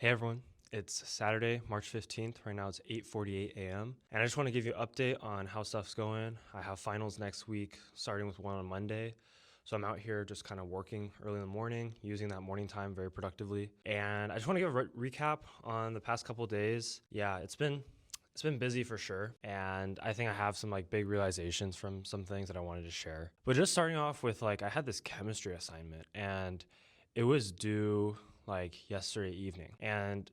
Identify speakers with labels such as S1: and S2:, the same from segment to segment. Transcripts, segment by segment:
S1: Hey everyone, it's Saturday, March 15th. Right now it's 8:48 a.m. And I just want to give you an update on how stuff's going. I have finals next week, starting with one on Monday. So I'm out here just kind of working early in the morning, using that morning time very productively. And I just want to give a recap on the past couple of days. Yeah, it's been busy for sure. And I think I have some like big realizations from some things that I wanted to share. But just starting off with I had this chemistry assignment and it was due like yesterday evening. And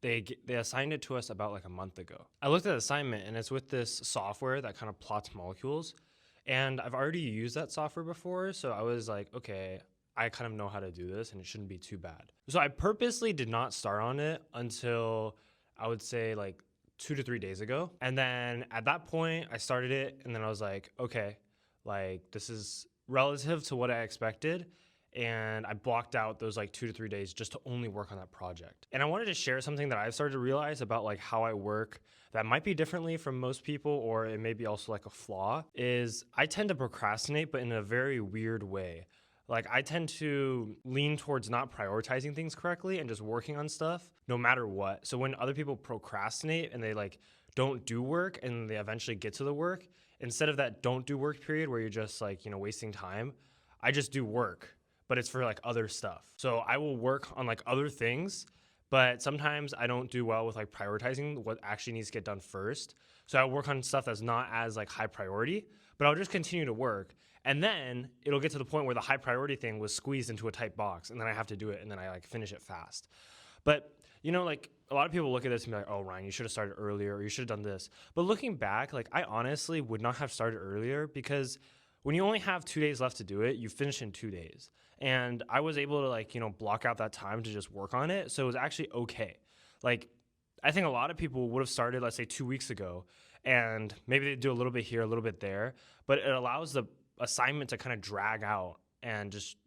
S1: they assigned it to us about like a month ago. I looked at the assignment and it's with this software that kind of plots molecules. And I've already used that software before, so I was like, okay, I kind of know how to do this and it shouldn't be too bad. So I purposely did not start on it until I would say like 2 to 3 days ago. And then at that point, I started it and then I was like, okay, like this is relative to what I expected. And I blocked out those like 2 to 3 days just to only work on that project. And I wanted to share something that I've started to realize about like how I work that might be differently from most people, or it may be also like a flaw, is I tend to procrastinate, but in a very weird way. Like I tend to lean towards not prioritizing things correctly and just working on stuff no matter what. So when other people procrastinate and they like don't do work and they eventually get to the work, instead of that don't do work period where you're just like, wasting time, I just do work, but it's for like other stuff. So I will work on like other things, but sometimes I don't do well with like prioritizing what actually needs to get done first. So I work on stuff that's not as like high priority, but I'll just continue to work. And then it'll get to the point where the high priority thing was squeezed into a tight box and then I have to do it and then I like finish it fast. But like a lot of people look at this and be like, oh, Ryan, you should have started earlier or you should have done this. But looking back, like I honestly would not have started earlier because when you only have 2 days left to do it, you finish in 2 days. And I was able to block out that time to just work on it. So it was actually okay. Like, I think a lot of people would have started, let's say 2 weeks ago, and maybe they do a little bit here, a little bit there, but it allows the assignment to kind of drag out and just,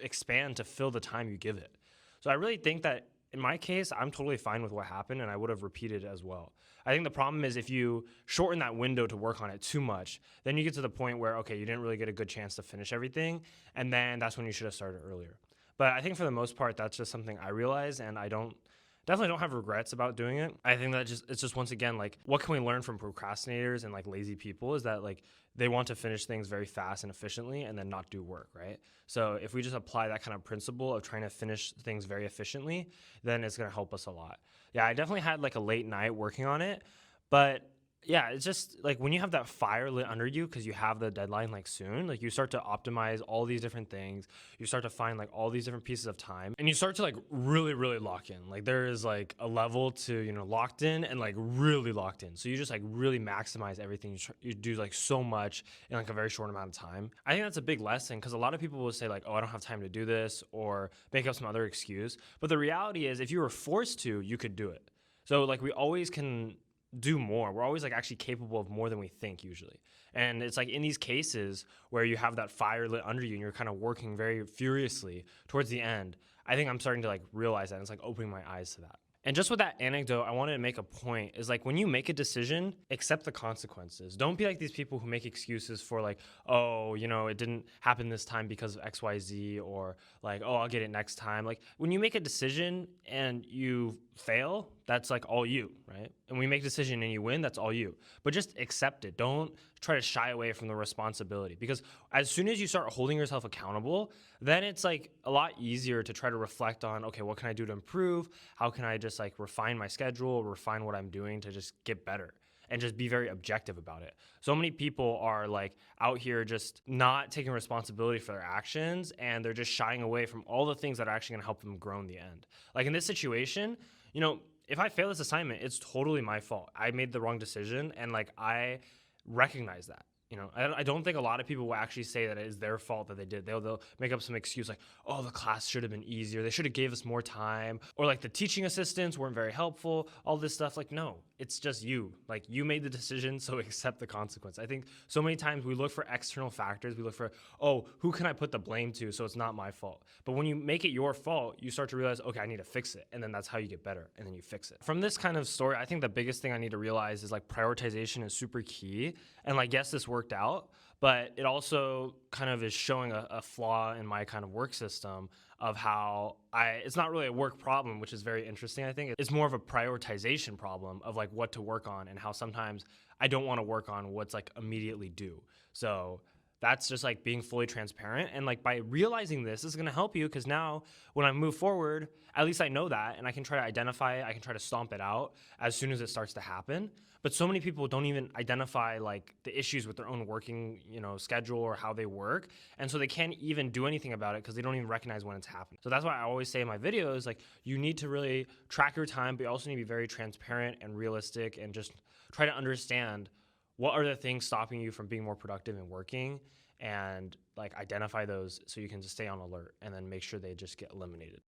S1: expand to fill the time you give it. So I really think that in my case, I'm totally fine with what happened and I would have repeated it as well. I think the problem is if you shorten that window to work on it too much, then you get to the point where, okay, you didn't really get a good chance to finish everything. And then that's when you should have started earlier. But I think for the most part, that's just something I realized and I definitely don't have regrets about doing it. I think that it's just once again, like what can we learn from procrastinators and like lazy people is that like they want to finish things very fast and efficiently and then not do work, right? So if we just apply that kind of principle of trying to finish things very efficiently, then it's going to help us a lot. Yeah, I definitely had like a late night working on it, but yeah, it's just like when you have that fire lit under you because you have the deadline like soon, like you start to optimize all these different things. You start to find like all these different pieces of time and you start to like really, really lock in. Like there is like a level to, locked in and like really locked in. So you just like really maximize everything. You do like so much in like a very short amount of time. I think that's a big lesson because a lot of people will say like, oh, I don't have time to do this or make up some other excuse. But the reality is if you were forced to, you could do it. So like we always can do more. We're always like actually capable of more than we think usually. And it's like in these cases where you have that fire lit under you and you're kind of working very furiously towards the end, I think I'm starting to like realize that. And it's like opening my eyes to that. And just with that anecdote, I wanted to make a point is like when you make a decision, accept the consequences. Don't be like these people who make excuses for like, oh, it didn't happen this time because of XYZ or like, oh, I'll get it next time. Like when you make a decision and you fail, that's like all you, right? And when you make a decision and you win, that's all you. But just accept it. Don't try to shy away from the responsibility because as soon as you start holding yourself accountable, then it's like a lot easier to try to reflect on, okay, what can I do to improve? How can I just like refine my schedule, refine what I'm doing to just get better and just be very objective about it. So many people are like out here just not taking responsibility for their actions and they're just shying away from all the things that are actually going to help them grow in the end. Like in this situation, if I fail this assignment, it's totally my fault. I made the wrong decision and like I recognize that. I don't think a lot of people will actually say that it is their fault that they did. They'll make up some excuse like, oh, the class should have been easier. They should have gave us more time. Or like the teaching assistants weren't very helpful. All this stuff. Like, no, it's just you. Like you made the decision, so accept the consequence. I think so many times we look for external factors. We look for, oh, who can I put the blame to so it's not my fault? But when you make it your fault, you start to realize, okay, I need to fix it. And then that's how you get better. And then you fix it. From this kind of story, I think the biggest thing I need to realize is like prioritization is super key. And like, yes, this worked out, but it also kind of is showing a flaw in my kind of work system of how it's not really a work problem, which is very interesting. I think it's more of a prioritization problem of like what to work on and how sometimes I don't want to work on what's like immediately due. So that's just like being fully transparent. And like by realizing this is going to help you because now when I move forward, at least I know that and I can try to identify it. I can try to stomp it out as soon as it starts to happen. But so many people don't even identify like the issues with their own working, schedule or how they work. And so they can't even do anything about it because they don't even recognize when it's happening. So that's why I always say in my videos, like you need to really track your time, but you also need to be very transparent and realistic and just try to understand what are the things stopping you from being more productive and working and like identify those so you can just stay on alert and then make sure they just get eliminated.